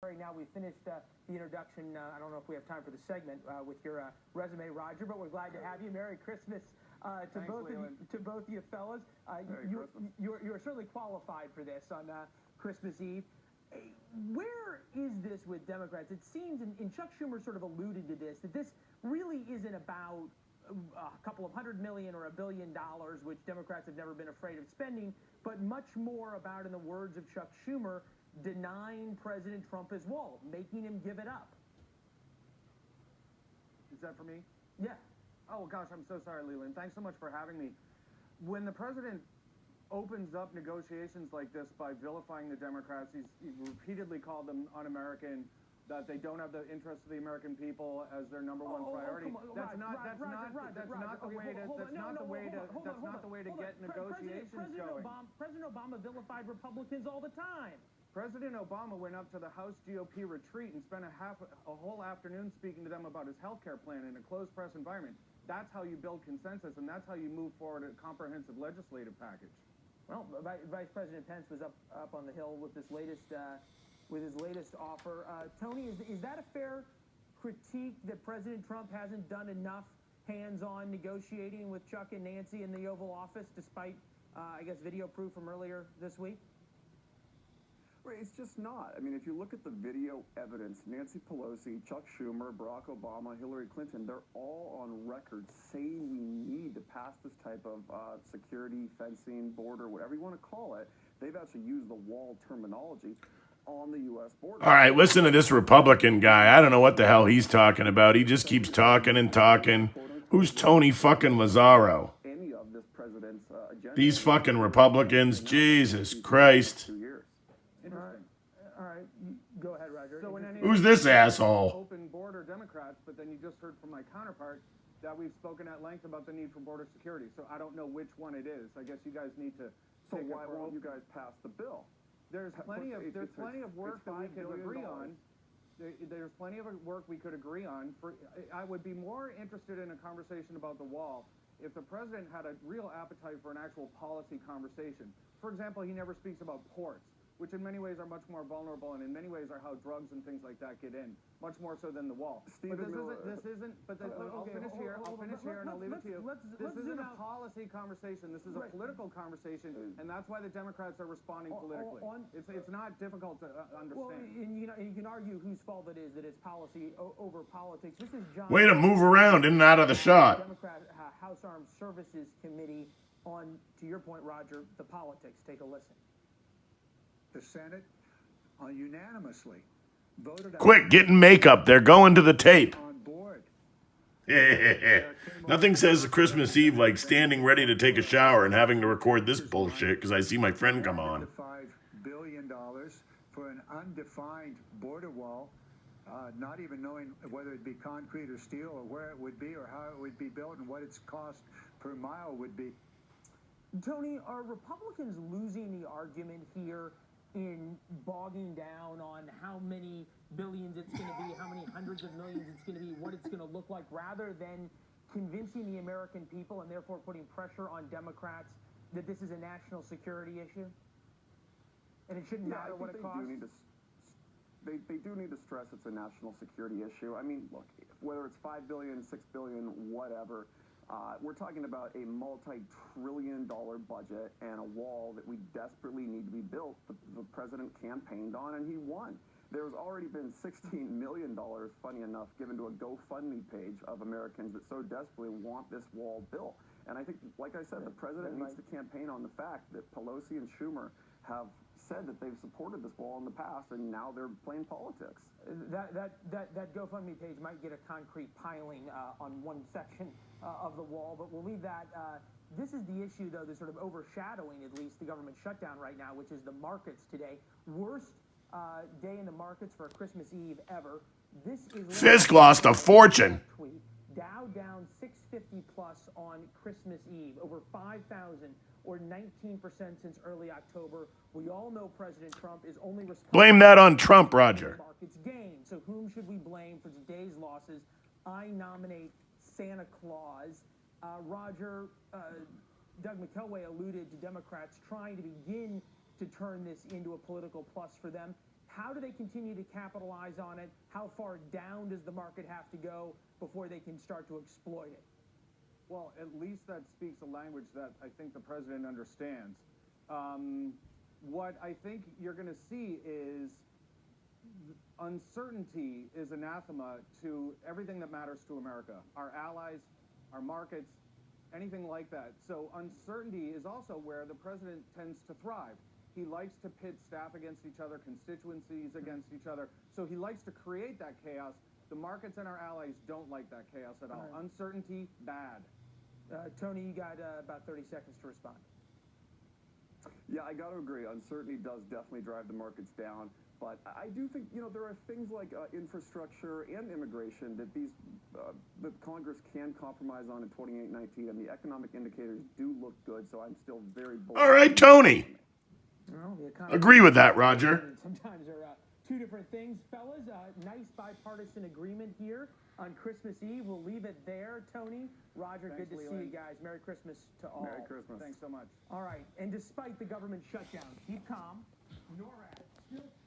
right now. We finished the introduction. I don't know if we have time for the segment with your resume, Roger, but we're glad to have you. Merry Christmas to both of you fellas. You're certainly qualified for this on Christmas Eve. Where is this with Democrats? It seems, and Chuck Schumer sort of alluded to this, that this really isn't about a couple of $100 million or $1 billion, which Democrats have never been afraid of spending, but much more about, in the words of Chuck Schumer, denying President Trump his wall, making him give it up. Is that for me? Yeah. Oh, gosh, I'm so sorry, Leland. Thanks so much for having me. When the president opens up negotiations like this by vilifying the Democrats, he's repeatedly called them un-American, that they don't have the interests of the American people as their number one priority. That's not the way to get negotiations going. President Obama vilified Republicans all the time. President Obama went up to the House GOP retreat and spent a whole afternoon speaking to them about his health care plan in a closed press environment. That's how you build consensus, and that's how you move forward a comprehensive legislative package. Well, Vice President Pence was up on the Hill with this latest his latest offer. Tony, is that a fair critique that President Trump hasn't done enough hands-on negotiating with Chuck and Nancy in the Oval Office, despite, I guess, video proof from earlier this week? It's just not. I mean, if you look at the video evidence, Nancy Pelosi, Chuck Schumer, Barack Obama, Hillary Clinton, they're all on record saying we need to pass this type of security, fencing, border, whatever you want to call it. They've actually used the wall terminology on the U.S. border. All right, listen to this Republican guy. I don't know what the hell he's talking about. He just keeps talking and talking. Who's Tony fucking Lazzaro? Any of this president's agenda. These fucking Republicans, Jesus Christ. All right. Go ahead, Roger. So who's this asshole? Open border Democrats, but then you just heard from my counterpart that we've spoken at length about the need for border security. So I don't know which one it is. I guess you guys need to. So why won't you guys pass the bill? There's plenty of work that we could agree on. There's plenty of work we could agree on. I would be more interested in a conversation about the wall if the president had a real appetite for an actual policy conversation. For example, he never speaks about ports, which in many ways are much more vulnerable and in many ways are how drugs and things like that get in, much more so than the wall. I'll finish here and I'll leave it to you. This isn't a policy conversation. This is a political conversation, and that's why the Democrats are responding politically. It's not difficult to understand. Well, and you can argue whose fault it is that it's policy over politics. This is John. Way to move around in and out of the shot. Democrat House Armed Services Committee on, to your point, Roger, the politics. Take a listen. The Senate unanimously voted. Quick, getting makeup. They're going to the tape. On board. Nothing says Christmas Eve like standing ready to take a shower and having to record this bullshit because I see my friend come on. $5 billion for an undefined border wall, not even knowing whether it be concrete or steel or where it would be or how it would be built and what its cost per mile would be. Tony, are Republicans losing the argument here in bogging down on how many billions it's going to be, how many hundreds of millions it's going to be, what it's going to look like, rather than convincing the American people and therefore putting pressure on Democrats that this is a national security issue? And it shouldn't matter what it costs? They do need to stress it's a national security issue. I mean, look, whether it's $5 billion, $6 billion, whatever, we're talking about a multi-trillion-dollar budget and a wall that we desperately need to be built. The president campaigned on, and he won. There's already been $16 million, funny enough, given to a GoFundMe page of Americans that so desperately want this wall built. And I think, like I said, the president needs to campaign on the fact that Pelosi and Schumer have said that they've supported this wall in the past, and now they're playing politics. That GoFundMe page might get a concrete piling on one section of the wall, but we'll leave that. This is the issue, though, that's sort of overshadowing, at least, the government shutdown right now, which is the markets today. Worst day in the markets for a Christmas Eve ever. This is Fisk lost a fortune. Dow down 650 plus on Christmas Eve, over 5,000 or 19% since early October. We all know President Trump is only responsible. Blame that on Trump, Roger. Markets gain. So whom should we blame for today's losses? I nominate Santa Claus. Roger, Doug McKelway alluded to Democrats trying to begin to turn this into a political plus for them. How do they continue to capitalize on it? How far down does the market have to go before they can start to exploit it? Well, at least that speaks a language that I think the president understands. What I think you're going to see is uncertainty is anathema to everything that matters to America, our allies, our markets, anything like that. So uncertainty is also where the president tends to thrive. He likes to pit staff against each other, constituencies against each other. So he likes to create that chaos. The markets and our allies don't like that chaos at all. Right. Uncertainty, bad. Tony, you got about 30 seconds to respond. Yeah, I got to agree. Uncertainty does definitely drive the markets down. But I do think, there are things like infrastructure and immigration that that Congress can compromise on in 28-19, and the economic indicators do look good, so I'm still very bullish. All right, Tony. Well, the economy Agree with that, Roger. sometimes are two different things. Fellas, nice bipartisan agreement here on Christmas Eve. We'll leave it there. Tony, Roger, Thanks, good to see you guys. Merry Christmas to all. Merry Christmas. Thanks so much. All right, and despite the government shutdown, keep calm. NORAD still